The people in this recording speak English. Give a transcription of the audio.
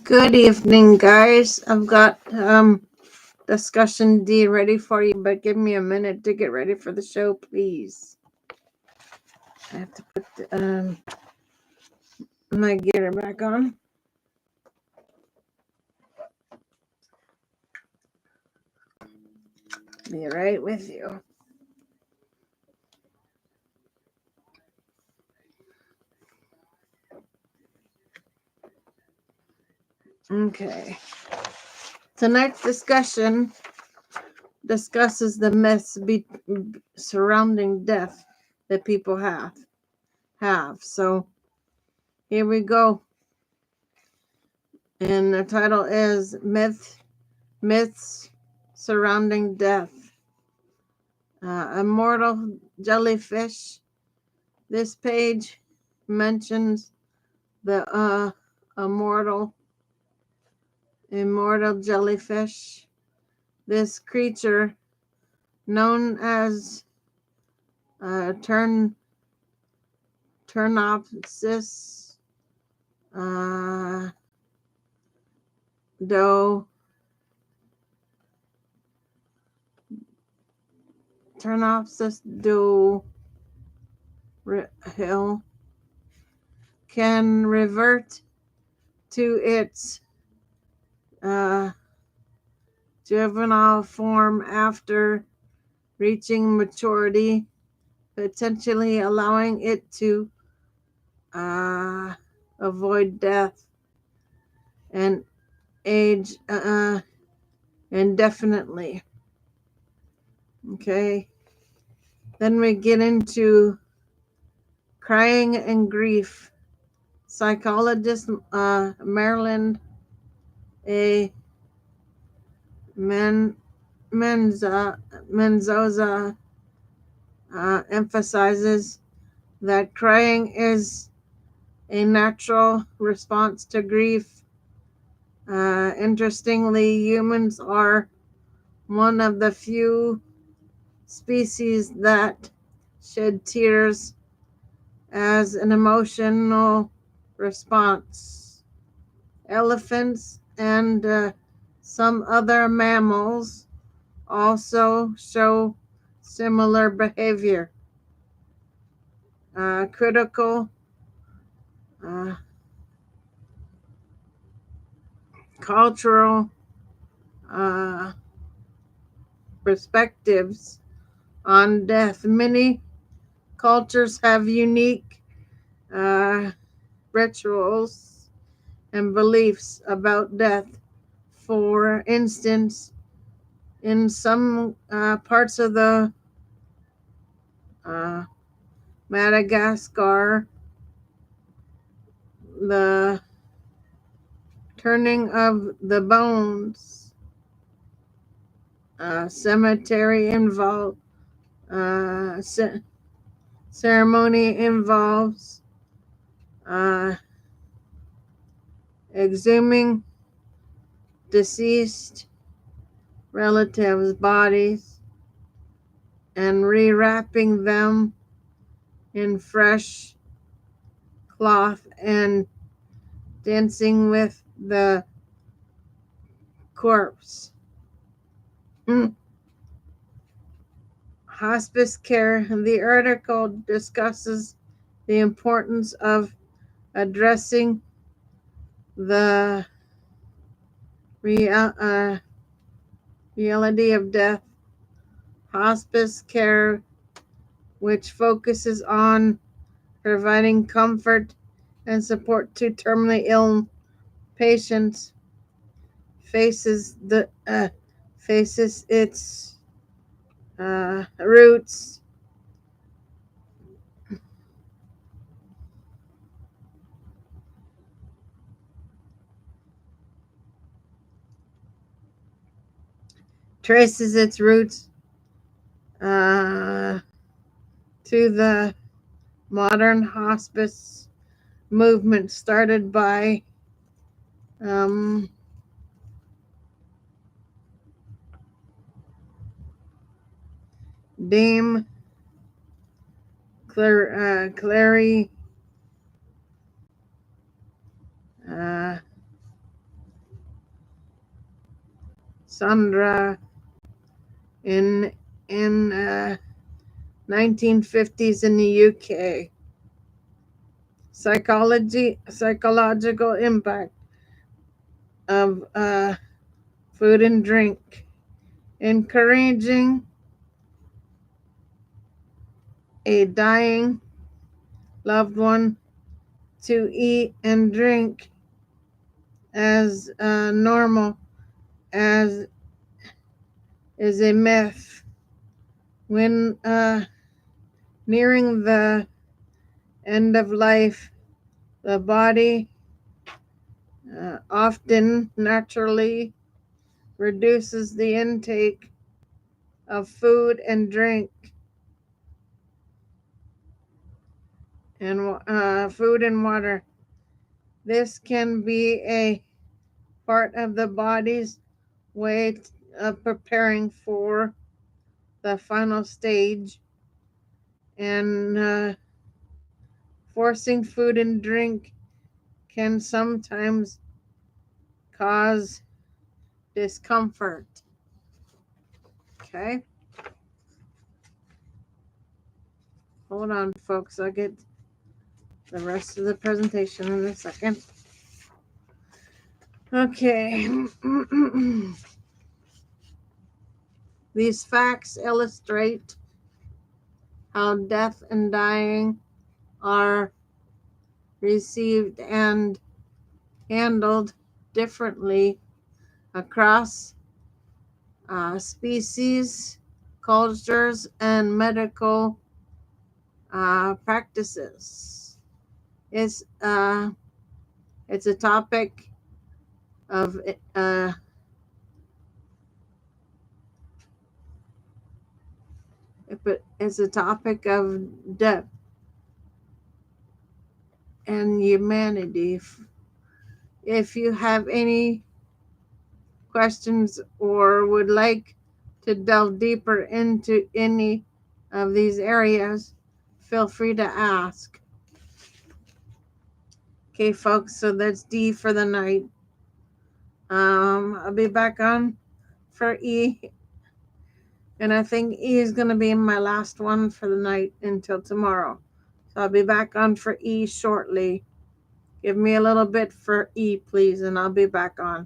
Good evening, guys. I've got discussion D ready for you, but give me a minute to get ready for the show, please. I have to put my gear back on. Be right with you. Okay. Tonight's discussion discusses the myths surrounding death that people have. So here we go. And the title is Myths Surrounding Death. Immortal jellyfish. This page mentions the immortal jellyfish. This creature, known as Turnopsis do hill, can revert to its juvenile form after reaching maturity, potentially allowing it to avoid death and age indefinitely. Okay. Then we get into crying and grief. Psychologist Marilyn A. Menzoza emphasizes that crying is a natural response to grief. Interestingly, humans are one of the few species that shed tears as an emotional response. Elephants and some other mammals also show similar behavior. Critical cultural uh, perspectives on death. Many cultures have unique uh, rituals and beliefs about death. For instance, in some parts of the uh, Madagascar, the turning of the bones cemetery uh, ceremony involves uh, exhuming deceased relatives' bodies and rewrapping them in fresh cloth and dancing with the corpse. Hospice care. The article discusses the importance of addressing the reality of death. Hospice care, which focuses on providing comfort and support to terminally ill patients, faces its roots traces its roots to the modern hospice movement started by um, Dame Clary uh, Sandra in 1950s in the UK. Psychological impact of food and drink. Encouraging a dying loved one to eat and drink as normal as is a myth. When nearing the end of life, the body often naturally reduces the intake of food and drink and food and water. This can be a part of the body's way of preparing for the final stage, and forcing food and drink can sometimes cause discomfort. Okay, hold on, folks. I'll get the rest of the presentation in a second. Okay. These facts illustrate how death and dying are received and handled differently across species, cultures, and medical practices. It's a topic of it's a topic of death and humanity. If you have any questions or would like to delve deeper into any of these areas, feel free to ask. Okay, folks, so that's D for the night. I'll be back on for E, and I think E is going to be my last one for the night until tomorrow. So I'll be back on for E shortly. Give me a little bit for E, please, and I'll be back on.